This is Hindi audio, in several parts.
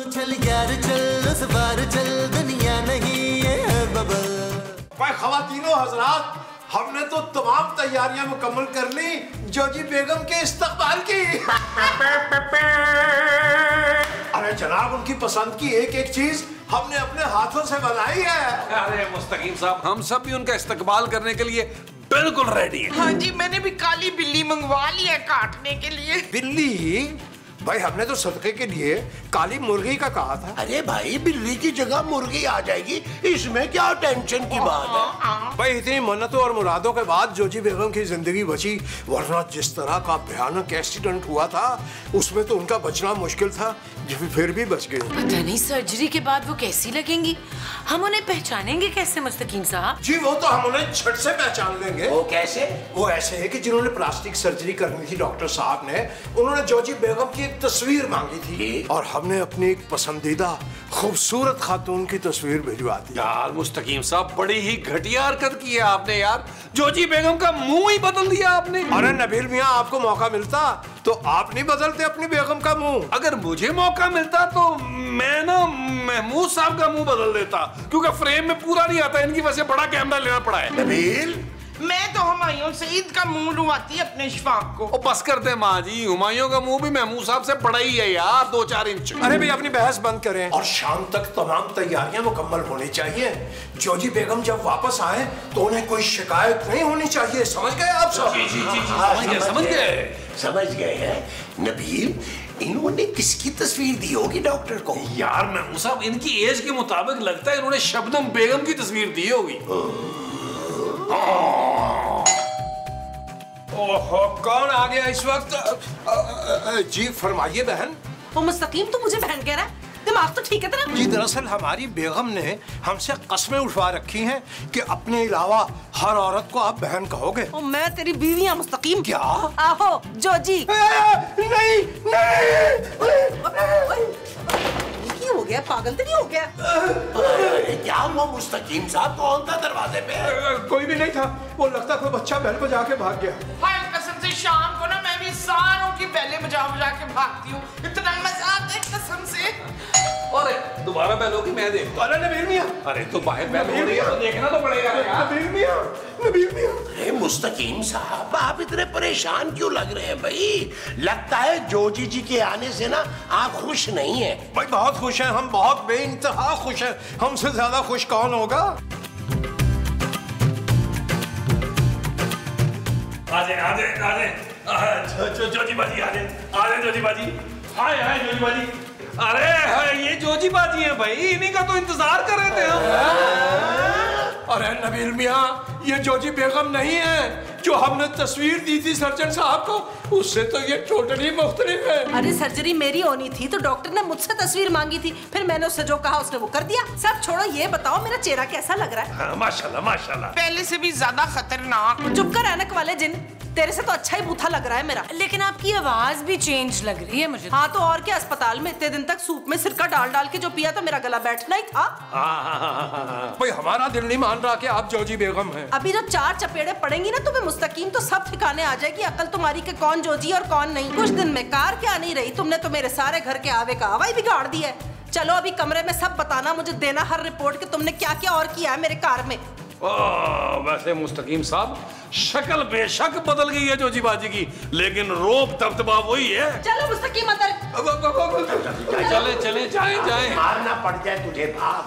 चल यार चल, उस बार चल, दुनिया नहीं ये है बबल। भाई ख़वातीनो हज़रात, हमने तो तमाम तैयारियां मुकम्मल कर ली जोजी बेगम के इस्तकबाल की। अरे जनाब, उनकी पसंद की एक एक चीज हमने अपने हाथों से बनाई है। अरे मुस्तकीम साहब, हम सब भी उनका इस्तकबाल करने के लिए बिल्कुल रेडी है। हाँ जी, मैंने भी काली बिल्ली मंगवा ली है काटने के लिए। बिल्ली? भाई हमने तो सदके के लिए काली मुर्गी का कहा था। अरे भाई, बिल्ली की जगह मुर्गी आ जाएगी, इसमें क्या टेंशन की बात है। भाई इतनी मन्नतों और मुरादों के बाद जोजी बेगम की जिंदगी बची, वरना जिस तरह का भयानक एक्सीडेंट हुआ था उसमें तो उनका बचना मुश्किल था, फिर भी बच गए। पता नहीं सर्जरी के बाद वो कैसी लगेंगी, हम उन्हें पहचानेंगे कैसे मुस्तकीम साहब? जी वो तो हम उन्हें झट से पहचान लेंगे। वो कैसे? वो ऐसे है कि जिन्होंने प्लास्टिक सर्जरी करनी थी डॉक्टर साहब ने, उन्होंने जोजी बेगम की एक तस्वीर मांगी थी और हमने अपनी एक पसंदीदा खूबसूरत खातून की तस्वीर भिजवा दी। यार मुस्तकीम साहब, बड़ी ही घटिया हरकत की है आपने यार, जोजी बेगम का मुंह ही बदल दिया आपने। अरे नबील मियां, आपको मौका मिलता तो आप नहीं बदलते अपनी बेगम का मुंह? अगर मुझे मौका मिलता तो मैं ना महमूद साहब का मुंह बदल देता, क्योंकि फ्रेम में पूरा नहीं आता, इनकी वजह से बड़ा कैमरा लेना पड़ा है। नबील, मैं तो हुमायूं सईद का मुंह लुभाती अपने इशफाक को। बस कर दे माँ जी, हुमायूं का मुंह भी महमूद साहब से बड़ा ही है यार, 2-4 इंच। अरे भाई अपनी बहस बंद करें और शाम तक तमाम तैयारियां मुकम्मल होनी चाहिए। जोजी बेगम जब वापस आए तो उन्हें कोई शिकायत नहीं होनी चाहिए, समझ गए आप सब? जी, समझ गए हैं। नबील, इन्होंने किसकी तस्वीर दी होगी डॉक्टर को? यार महमूद साहब, इनकी एज के मुताबिक लगता है इन्होंने शबनम बेगम की तस्वीर दी होगी। ओहो, कौन आ गया इस वक्त? जी फरमाइए बहन। वो मुस्तकीम तो मुझे बहन कह रहा है, दिमाग तो ठीक है तेरा? जी दरअसल हमारी बेगम ने हमसे कस्में उठवा रखी हैं कि अपने अलावा हर औरत को आप बहन कहोगे। ओ, मैं तेरी बीवी हूँ मुस्तकीम। क्या? आहो जोजी। नहीं क्या हो गया, पागल तो नहीं हो गया? अरे क्या हुआ मुस्तकीम साहब, कौन था दरवाजे पे? कोई भी नहीं था, वो लगता कोई बच्चा बैल बजा के भाग गया। हाय कसम से शाम को ना मैं भी सारों की बैलें बजा बजा के भागती हूँ, इतना मजा आता है कसम से। अरे दोबारा बैल होगी, मैं देखता। अरे नबील मियां, अरे तो बाहर बैल हो रही है तो देखना तो पड़ेगा यार। नबील मियां, नबील मियां। अरे मुस्तकीम साहब, आप इतने परेशान क्यों लग रहे हैं भाई? लगता है जोजी जी के आने से ना आप खुश नहीं हैं। भाई बहुत खुश हैं हम, बहुत बेइंतहा खुश हैं। हमसे ज्यादा खुश कौन होगा? जोजी बाजी आ जाए जोजी बाजी। हाय जोजी बाजी। अरे ये जोजी बाजी है भाई, इन्हीं का तो इंतजार कर रहे थे हम। अरे नबील मियां, ये जोजी बेगम नहीं है जो हमने तस्वीर दी थी सर्जन साहब को, उससे तो ये टोटली मुख्तलिफ है। अरे सर्जरी मेरी होनी थी तो डॉक्टर ने मुझसे तस्वीर मांगी थी, फिर मैंने उससे जो कहा उसने वो कर दिया। सब छोड़ो, ये बताओ मेरा चेहरा कैसा लग रहा है? हाँ, माशाल्लाह माशाल्लाह। पहले से भी ज्यादा खतरनाक। चुप कर ऐनक वाले जिन, तेरे से तो अच्छा ही बूथा लग रहा है मेरा। लेकिन आपकी आवाज भी चेंज लग रही है मुझे। हाँ तो और क्या, अस्पताल में इतने दिन तक सूप में सिरका डाल डाल के जो पिया तो मेरा गला बैठना ही था। भाई हमारा दिल नहीं मान रहा कि आप जोजी बेगम हैं। अभी जो 4 चपेड़े पड़ेंगी ना तुम्हें मुस्तकीम, तो सब ठिकाने आ जाएगी अकल तुम्हारी के कौन जोजी और कौन नहीं। कुछ दिन में कार क्या नहीं रही, तुमने तो मेरे सारे घर के आवे का आवा ही बिगाड़ दिया है। चलो अभी कमरे में सब बताना, मुझे देना हर रिपोर्ट कि तुमने क्या क्या और किया है मेरे कार में। वैसे मुस्तकीम साहब, शक्ल बेशक बदल गई है जोजी बाजी की, लेकिन रोब तबतबा वही है। चलो मुस्तकीम अंदर। चले चले जाए। मारना पड़ जाए तुझे भाग।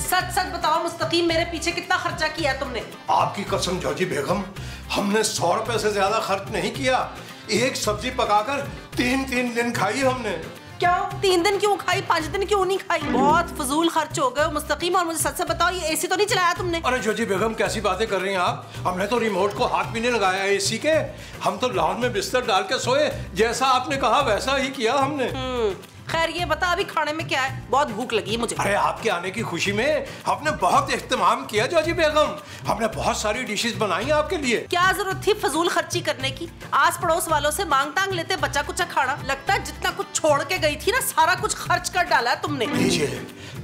सच सच बताओ मुस्तकीम, मेरे पीछे कितना खर्चा किया है तुमने? आपकी कसम जोजी बेगम, हमने 100 रुपए से ज्यादा खर्च नहीं किया। एक सब्जी पकाकर 3 दिन खाई हमने। क्यों 3 दिन क्यों खाई, 5 दिन क्यों नहीं खाई? बहुत फजूल खर्च हो गए मुस्तकीम। और मुझे सच से बताओ, ये एसी तो नहीं चलाया तुमने? अरे जोजी बेगम कैसी बातें कर रही हैं आप? हमने तो रिमोट को हाथ भी नहीं लगाया एसी के। हम तो लॉन में बिस्तर डाल के सोए, जैसा आपने कहा वैसा ही किया हमने। खैर ये बता अभी खाने में क्या है, बहुत भूख लगी है मुझे। अरे आपके आने की खुशी में हमने बहुत इख्तिमाम किया जोजी बेगम, हमने बहुत सारी डिशेस बनाई आपके लिए। क्या जरूरत थी फजूल खर्ची करने की? आस पड़ोस वालों से मांग तांग लेते बचा कुचा खाना। लगता है जितना कुछ छोड़ के गई थी ना, सारा कुछ खर्च कर डाला है तुमने। लीजिए,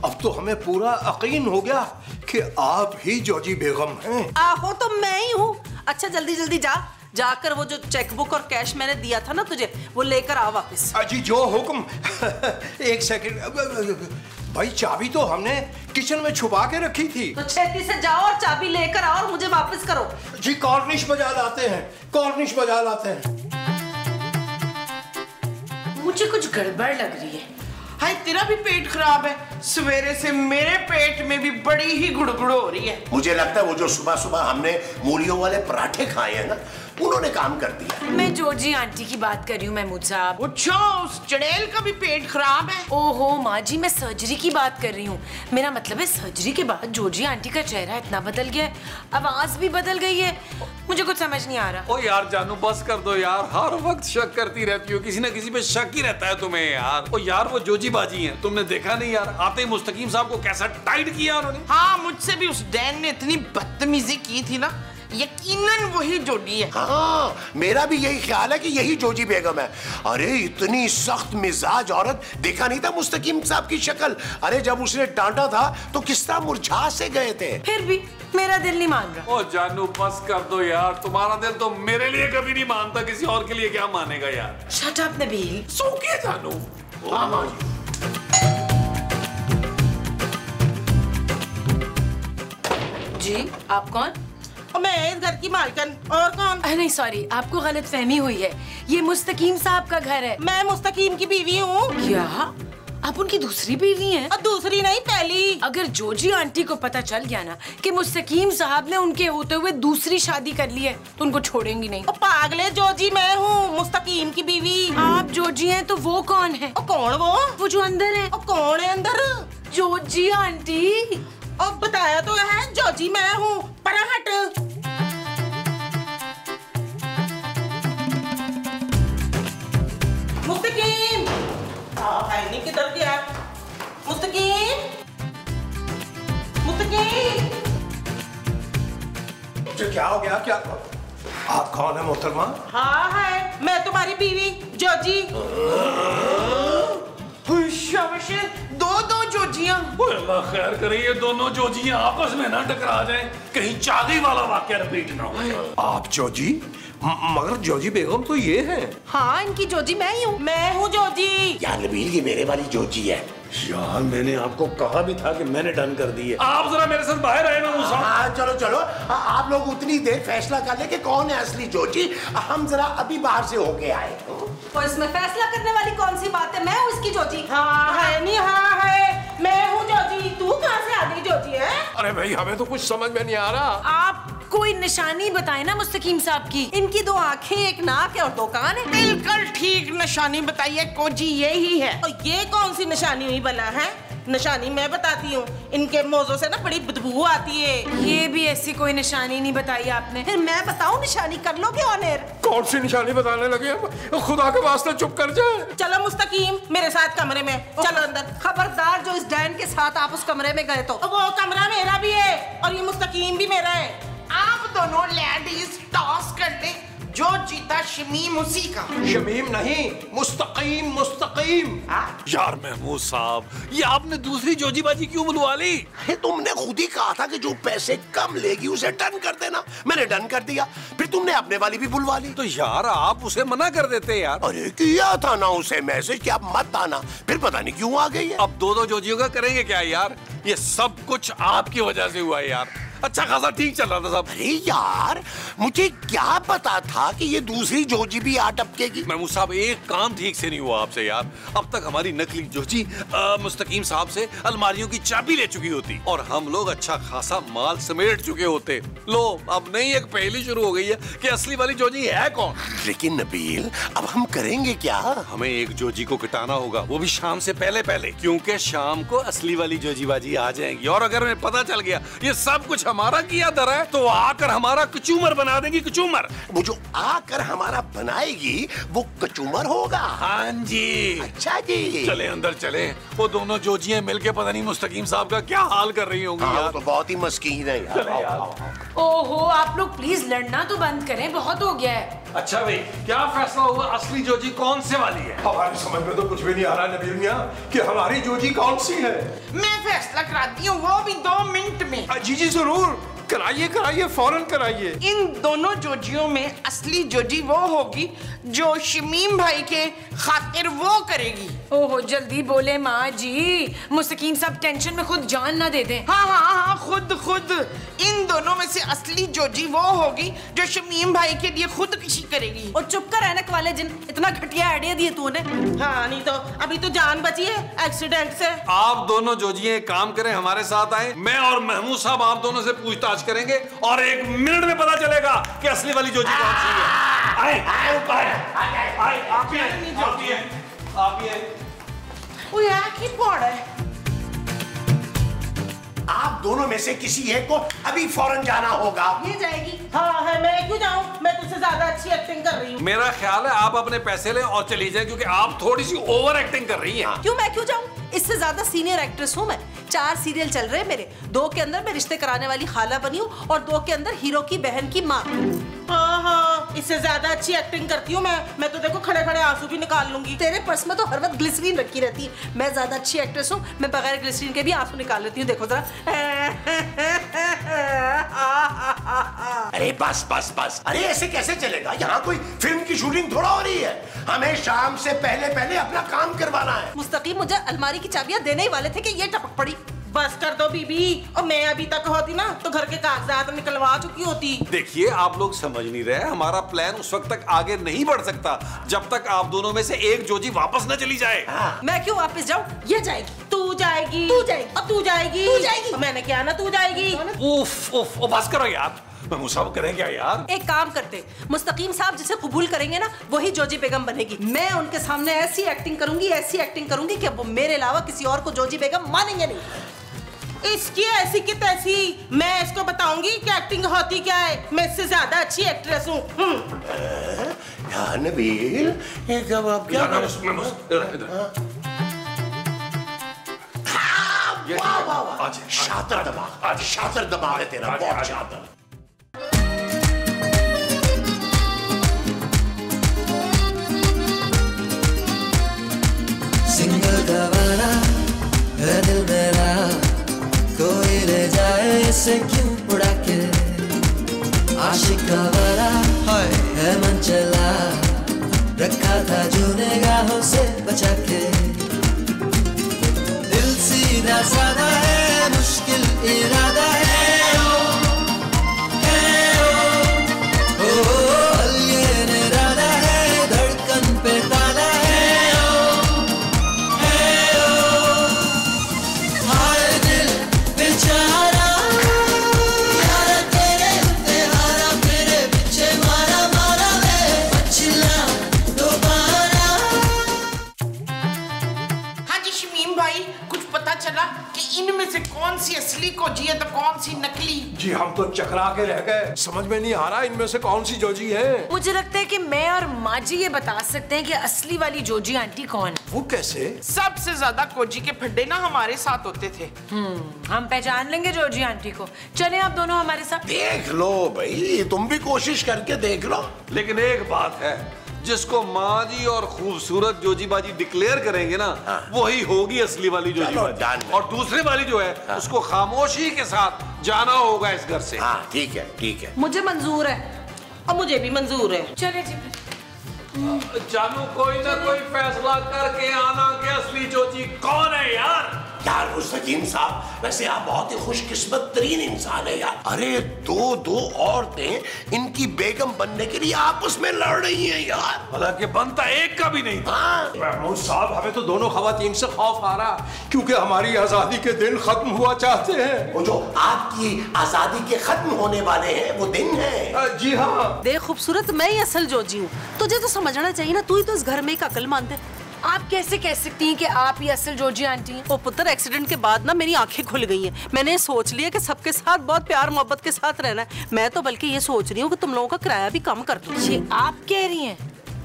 अब तो हमें पूरा यकीन हो गया कि आप ही जोजी बेगम हैं। आहो तो मैं ही हूँ। अच्छा जल्दी जल्दी जा, जाकर वो जो चेकबुक और कैश मैंने दिया था ना तुझे, वो लेकर आ वापस। अजी जो हुक्म। एक सेकंड भाई, चाबी तो हमने किचन में छुपा के रखी थी। तो छेती से जाओ और चाबी लेकर आओ और मुझे वापस करो। जी कॉर्निश बजा लाते हैं, कॉर्निश बजा लाते हैं। मुझे कुछ गड़बड़ लग रही है। हाय, तेरा भी पेट खराब है। सवेरे से मेरे पेट में भी बड़ी ही गुड़गुड़ हो रही है। मुझे लगता है वो जो सुबह सुबह हमने मूलियों वाले पराठे खाए हैं ना, उन्होंने काम कर दिया। मैं जॉर्जी आंटी की बात कर रही हूँ महमूद साहब। अच्छा, उस चड़ेल का भी पेट खराब है। ओहो माँ जी, मैं सर्जरी की बात कर रही हूँ। मेरा मतलब है सर्जरी के बाद जॉर्जी आंटी का चेहरा इतना बदल गया है, आवाज भी बदल गई है। मुझे कुछ समझ नहीं आ रहा। ओ यार जानू, बस कर दो यार, हर वक्त शक करती रहती हो, किसी ना किसी पे शक ही रहता है तुम्हें यार। ओ यार वो जोजी बाजी हैं, तुमने देखा नहीं यार, आते ही मुस्तकीम साहब को कैसा टाइट किया उन्होंने। हाँ, मुझसे भी उस डैन ने इतनी बदतमीजी की थी ना, यकीनन वही जोड़ी है। हाँ, मेरा भी यही ख्याल है कि यही जोजी बेगम है। अरे इतनी सख्त मिजाज औरत, देखा नहीं था मुस्तकीम साहब की शक्ल? अरे जब उसने डांटा था तो किस तरह मुरझा से गए थे। फिर भी मेरा दिल नहीं मान रहा। ओ जानू बस कर दो यार, तुम्हारा दिल तो मेरे लिए कभी नहीं मानता, किसी और के लिए क्या मानेगा यार। Shut up Nabeel. सो क्या जानू। जी आप कौन? मैं इस घर की मालकन। और कौन? नहीं सॉरी, आपको गलत फहमी हुई है, ये मुस्तकीम साहब का घर है। मैं मुस्तकीम की बीवी हूँ। क्या आप उनकी दूसरी बीवी हैं? और दूसरी नहीं, पहली। अगर जोजी आंटी को पता चल गया ना कि मुस्तकीम साहब ने उनके होते हुए दूसरी शादी कर ली है तो उनको छोड़ेंगी नहीं। ओ पागले, जोजी मैं हूँ, मुस्तकीम की बीवी। आप जोजी हैं तो वो कौन है? कौन? वो जो अंदर है। कौन है अंदर? जोजी आंटी। और बताया तो है, जोजी मैं हूँ। पराहट। मुस्तकीम। नहीं, किधर गया मुस्तकीम? मुस्तकीम। क्या हो गया? क्या आप कौन है मोहतरमा? हाँ है, मैं तुम्हारी बीवी जोजी। शाबाश, दो जोजियां। अल्लाह खैर करे, ये दोनों जोजियां आपस में ना टकरा जाएं, कहीं चागी वाला वाकया रिपीट ना हो। आप जोजी? मगर जोजी बेगम तो ये है। हाँ, इनकी जोजी मैं ही हूँ। मैं हूँ जोजी। यार नबील, ये मेरे वाली जोजी है। यार मैंने आपको कहा भी था कि मैंने डन कर दी है। आप जरा मेरे साथ बाहर आए ना मूसा। हाँ चलो चलो, आप लोग उतनी देर फैसला कर ले कि कौन है असली जोजी। हम जरा अभी बाहर से होके आए। तो इसमें फैसला करने वाली कौन सी बात है? मैं हूँ इसकी जोजी। हाँ है नहीं, हाँ है, मैं हूँ जोजी। तू कहाँ से आ गई जोजी? है? अरे भाई, हमें तो कुछ समझ में नहीं आ रहा। आप कोई निशानी बताए ना मुस्तकीम साहब की। इनकी 2 आंखें, 1 नाक है और 2 कान है। बिल्कुल ठीक निशानी बताइए कोजी, यही है। और ये कौन सी निशानी हुई भला है? निशानी मैं बताती हूँ, इनके मोज़ों से ना बड़ी बदबू आती है। ये भी ऐसी कोई निशानी नहीं बताई आपने। फिर मैं बताऊँ निशानी? कर लोगे ऑनर? कौन सी निशानी बताने लगे हम? खुदा के वास्ते चुप कर जाए। चलो मुस्तकीम, मेरे साथ कमरे में चलो अंदर। खबरदार, जो इस डैन के साथ आप उस कमरे में गए तो वो कमरा मेरा भी है और ये मुस्तकीम भी मेरा है। आप दोनों लेडीज टॉस कर ले, जो जीता शमीम उसी का। शमीम नहीं, मुस्तकीम, मुस्तकीम। यार महमूद साहब, ये आपने दूसरी जोजी बाजी क्यों बुलवा ली? तुमने खुद ही कहा था कि जो पैसे कम लेगी उसे डन कर देना। मैंने डन कर दिया, फिर तुमने अपने वाली भी बुलवा ली। तो यार आप उसे मना कर देते यार। अरे किया था ना उसे मैसेज कि आप मत आना, फिर पता नहीं क्यों आ गई है। अब 2 जोजियों का करेंगे क्या यार? ये सब कुछ आपकी वजह से हुआ है यार। अच्छा खासा ठीक चल रहा था सब। अरे यार, मुझे क्या पता था कि ये दूसरी जोजी भी आ टपकेगी। महमूद साहब, एक काम ठीक से नहीं हुआ आपसे यार। अब तक हमारी नकली जोजी मुस्तकीम साहब से अलमारियों की चाबी ले चुकी होती और हम लोग अच्छा खासा माल समेट चुके होते। लो, अब नहीं एक पहेली शुरू हो गई है कि असली वाली जोजी है कौन। लेकिन नबील, अब हम करेंगे क्या? हमें एक जोजी को कटाना होगा, वो भी शाम से पहले पहले, क्योंकि शाम को असली वाली जोजी बाजी आ जाएंगी। और अगर हमें पता चल गया ये सब कुछ हमारा किया धर है तो आकर हमारा कचूमर बना देगी। कचूमर वो जो आकर हमारा बनाएगी वो कचूमर होगा। हाँ जी। अच्छा जी, चले अंदर चले। वो दोनों जोजियां मिलके पता नहीं मुस्तकीम साहब का क्या हाल कर रही होंगी यार। तो बहुत ही मस्कीन है यार। ओहो, आप लोग प्लीज लड़ना तो बंद करें, बहुत हो गया है। अच्छा भाई, क्या फैसला हुआ? असली जोजी कौन से वाली है? हमारी समझ में तो कुछ भी नहीं आ रहा नबील मियां कि हमारी जोजी कौन सी है। मैं फैसला कराती हूँ, वो भी 2 मिनट में। जी जी जरूर कराइए कराइए, फौरन कराइए। इन दोनों जोजियों में असली जोजी वो होगी जो शमीम भाई के खातिर वो करेगी। ओहो जल्दी बोले माँ जी, मुस्तकीम साहब टेंशन में खुद जान ना दे दें। हाँ हाँ हाँ, खुद इन दोनों में से असली जोजी वो होगी जो शमीम भाई के लिए खुद किसी करेगी। और चुप कर ऐनक वाले जिन, इतना घटिया आइडिया दिए तूने। हाँ नहीं तो अभी तो जान बची है एक्सीडेंट से। आप दोनों जोजिए एक काम करें, हमारे साथ आए, मैं और महमूद साहब आप दोनों से पूछताछ करेंगे और 1 मिनट में पता चलेगा कि असली वाली जोजी कौन सी है। आए आप ही हैं। वो यहाँ की पौड़ है। आप दोनों में से किसी एक को अभी फौरन जाना होगा। ये जाएगी। हाँ है, मैं क्यों जाऊँ? मैं तुझसे ज्यादा अच्छी एक्टिंग कर रही हूँ। मेरा ख्याल है आप अपने पैसे लें और चली जाएं, क्योंकि आप थोड़ी सी ओवर एक्टिंग कर रही हैं। क्यों, मैं क्यों जाऊँ? इससे ज्यादा सीनियर एक्ट्रेस हूँ मैं। 4 सीरियल चल रहे हैं मेरे, 2 के अंदर मैं रिश्ते कराने वाली खाला बनी हूँ और 2 के अंदर हीरो की बहन की माँ। हाँ, इससे ज्यादा अच्छी एक्टिंग करती हूँ मैं तो देखो खड़े खड़े आंसू भी निकाल लूंगी। तेरे पर्स में तो हर वक्त ग्लिसरीन रखी रहती है। मैं ज्यादा अच्छी एक्ट्रेस हूँ, मैं बगैर ग्लिसरीन के भी आंसू निकाल लेती हूँ। देखो जरा। अरे बस। अरे ऐसे कैसे चलेगा? यहाँ कोई फिल्म की शूटिंग थोड़ा हो रही है। हमें शाम से पहले अपना काम करवाना है। मुस्तकीम मुझे अलमारी की चाबियां देने ही वाले थे कि ये टपक पड़ी। बस कर दो बीबी, और मैं अभी तक होती ना तो घर के कागजात निकलवा चुकी होती। देखिए आप लोग समझ नहीं रहे, हमारा प्लान उस वक्त तक आगे नहीं बढ़ सकता जब तक आप दोनों में से एक जोजी वापस न चली जाए। मैं क्यों वापस जाऊँ? ये जाएगी। तू जाएगी। और तू जाएगी। मैंने क्या ना तू जाएगी। उफ बस करो यार, मैं सब करें क्या यार? एक काम करते, मुस्तकीम साहब जिसे कबूल करेंगे ना वही जोजी बेगम बनेगी। मैं उनके सामने ऐसी एक्टिंग करूंगी कि वो मेरे अलावा किसी और को जोजी बेगम मानेंगे नहीं। इसकी ऐसी की तैसी, मैं इसको बताऊंगी कि एक्टिंग होती क्या है। मैं इससे ज्यादा अच्छी एक्ट्रेस हूँ। नबील, ये कब आप क्या शातिर दिमाग है तेरा, बहुत शातिर। सिंगल गवारा है दिल मेरा, कोई ले जाए इसे क्यों उड़ा के। आशिक गवारा है मन चला, रखा था जो निगाहों से बचा के। दिल सीधा साधा है, मुश्किल इरादा है। इनमें से कौन सी असली कोजी है तो कौन सी नकली? जी हम तो चकरा के रह गए, समझ में नहीं आ रहा इनमें से कौन सी जोजी है। मुझे लगता है कि मैं और माँ जी ये बता सकते हैं कि असली वाली जोजी आंटी कौन है। वो कैसे? सबसे ज्यादा कोजी के फड्डे ना हमारे साथ होते थे। हम पहचान लेंगे जोजी आंटी को। चले आप दोनों हमारे साथ। देख लो भाई, तुम भी कोशिश करके देख लो। लेकिन एक बात है, जिसको माँ जी और खूबसूरत जोजी बाजी डिक्लेयर करेंगे ना, वही होगी असली वाली जोजी बाजी। और दूसरी वाली जो है उसको खामोशी के साथ जाना होगा इस घर से। हाँ ठीक है। मुझे मंजूर है। और मुझे भी मंजूर है। चले जी। जानू कोई ना कोई फैसला करके आना कि असली जोजी कौन है यार। यार मुस्तकीम साहब, वैसे आप बहुत ही खुशकिस्मत तरीन इंसान है यार। अरे दो औरतें इनकी बेगम बनने के लिए आपस में लड़ रही हैं यार। हालांकि बनता एक का भी नहीं था। महमूद साहब, हमें तो दोनों खवातीन से खौफ आ रहा, क्योंकि हमारी आजादी के दिन खत्म हुआ चाहते हैं। वो जो आपकी आजादी के खत्म होने वाले हैं वो दिन है। जी हाँ। देख खूबसूरत, मैं ही असल जोजी हूँ, तुझे तो समझना चाहिए ना। तू ही तो इस घर में एक अकलमंद है। आप कैसे कह सकती हैं कि आप ही असल जोजी आंटी हैं? ओ पुत्र, एक्सीडेंट के बाद ना मेरी आंखें खुल गई हैं। मैंने सोच लिया कि सबके साथ बहुत प्यार मोहब्बत के साथ रहना है। मैं तो बल्कि ये सोच रही हूँ कि तुम लोगों का किराया भी कम कर दूँ। ये आप कह रही हैं?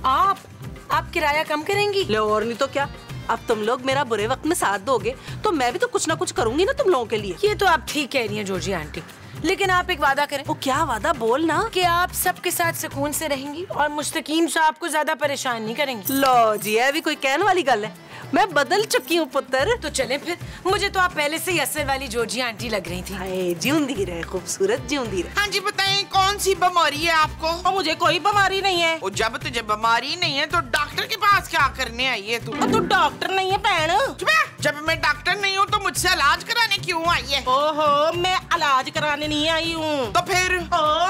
आप किराया कम करेंगी? ले और नहीं तो क्या। अब तुम लोग मेरा बुरे वक्त में साथ दोगे तो मैं भी तो कुछ ना कुछ करूंगी ना तुम लोगों के लिए। ये तो आप ठीक कह रही हैं जोजी आंटी, लेकिन आप एक वादा करें। वो क्या वादा, बोल ना। कि आप सबके साथ सुकून से रहेंगी और मुस्तकीम साहब को ज्यादा परेशान नहीं करेंगी। लो जी, ये भी कोई कहने वाली गल है। मैं बदल चुकी हूँ पुत्र। तो चले फिर। मुझे तो आप पहले से ही असल वाली जोजी आंटी लग रही थी। हाय, जिऊंदी रहे खूबसूरत, जिऊंदी रहे। हाँ जी बताएं, कौन सी बीमारी है आपको? और मुझे कोई बीमारी नहीं है। और जब तुझे बीमारी नहीं है तो डॉक्टर के पास क्या करने आई है तू? तू डॉक्टर नहीं है बहन। जब मैं डॉक्टर नहीं हूँ तो मुझसे इलाज कराने क्यों आई है? ओहो, मैं इलाज कराने नहीं आई हूँ। तो फिर?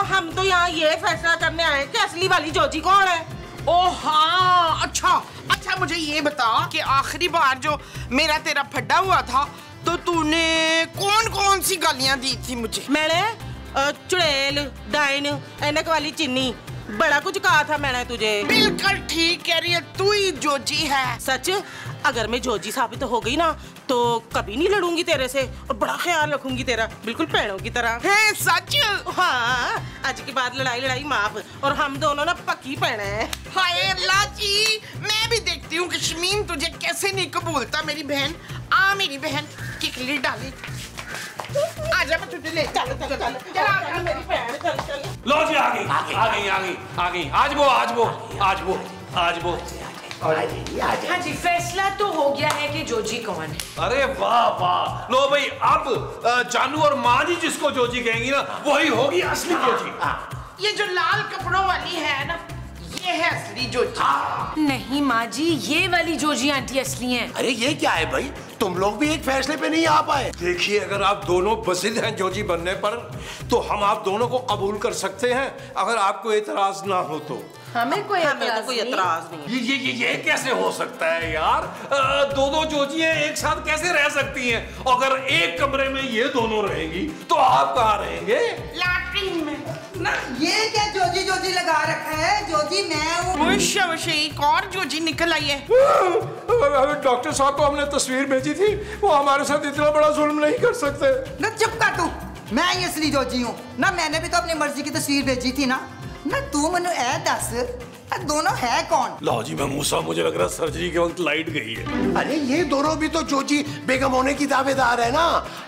हम तो यहाँ ये फैसला करने आए कि असली वाली जोजी कौन है। ओह हाँ, अच्छा मुझे ये बता कि आखिरी बार जो मेरा तेरा फड्डा हुआ था तो तूने कौन कौन सी गालियाँ दी थी मुझे? मैंने चुड़ैल, डाइन, ऐनक वाली चिन्नी, बड़ा कुछ कहा था मैंने तुझे। बिल्कुल ठीक कह रही है, तू ही जोजी है। सच? अगर मैं जोजी साबित हो गई ना तो कभी नहीं लड़ूंगी तेरे से और बड़ा ख्याल रखूंगी तेरा, बिल्कुल पैरों की तरह। है सच? हाँ, आज के बाद लड़ाई माफ, और हम दोनों ना पक्की पैना है। हाय अल्लाह जी, मैं भी देखती हूँ कि शमीम तुझे कैसे नहीं कबूलता। मेरी बहन आ, मेरी बहन किकली डाली। आजा मैं तुझे ले चल मेरी बहन, चल। लो जी, आ गई। आज वो हाँ जी, फैसला तो हो गया है कि जोजी कौन है। अरे वाह। लो भाई, अब जानू और माँ जी जिसको जोजी कहेंगी ना, वही होगी असली जोजी। ये जो लाल कपड़ों वाली है ना, ये है असली जोजी। नहीं माँ जी, ये वाली जोजी आंटी असली हैं। अरे ये क्या है भाई, तुम लोग भी एक फैसले पे नहीं आ पाए? देखिए, अगर आप दोनों बसिद हैं जोजी बनने पर तो हम आप दोनों को कबूल कर सकते हैं, अगर आपको एतराज ना हो तो। हमें कोई एतराज नहीं। ये कैसे हो सकता है यार? दो जोजियां एक साथ कैसे रह सकती हैं? अगर एक कमरे में ये दोनों रहेंगी तो आप कहाँ रहेंगे? लैट्रिन में ना। ये क्या जोजी लगा रखा है? जोजी मैं हूँ। एक और जोजी निकल आई है। डॉक्टर साहब को हमने तस्वीर भेजी थी, वो हमारे साथ इतना बड़ा जुल्म नहीं कर सकते। ना चुप कर तू, मैं ही असली जोजी हूँ ना। मैंने भी तो अपनी मर्जी की तस्वीर भेजी थी ना। तू मनु ए दस, दोनों है कौन? लो जी, मैं मूसा, मुझे लग रहा सर्जरी के वक्त लाइट गई है। अरे ये दोनों भी तो जोजी बेगम होने की दावेदार है ना।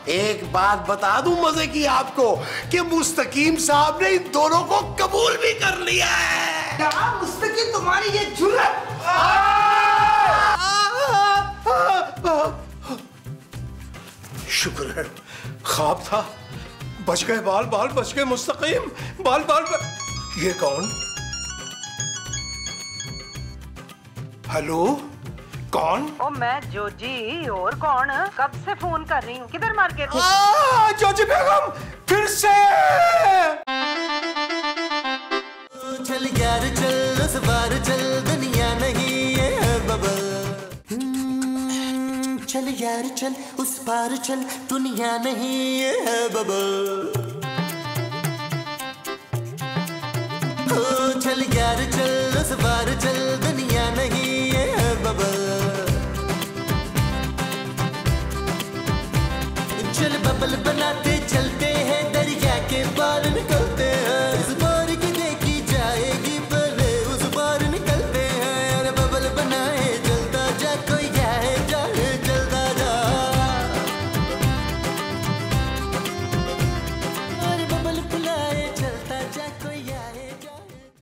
एक बात बता दूं मजे की आपको कि मुस्तकीम साहब ने इन दोनों को कबूल भी कर लिया है। क्या मुस्तकीम, तुम्हारी ये जुर्रत? शुक्र है, ख्वाब था, बच गए। बाल बच गए मुस्तकीम, बाल। ये कौन? हेलो, कौन? ओ मैं जोजी, और कौन? कब से फोन कर रही हूँ, किधर मार के? जोजी बेगम, फिर से। चल यार चल, उस बार चल, दुनिया नहीं है बबल। चल यार चल, उस पार चल, दुनिया नहीं है बबल। चल यार चल, उस बार चल, दुनिया नहीं है बबल। चल बबल बन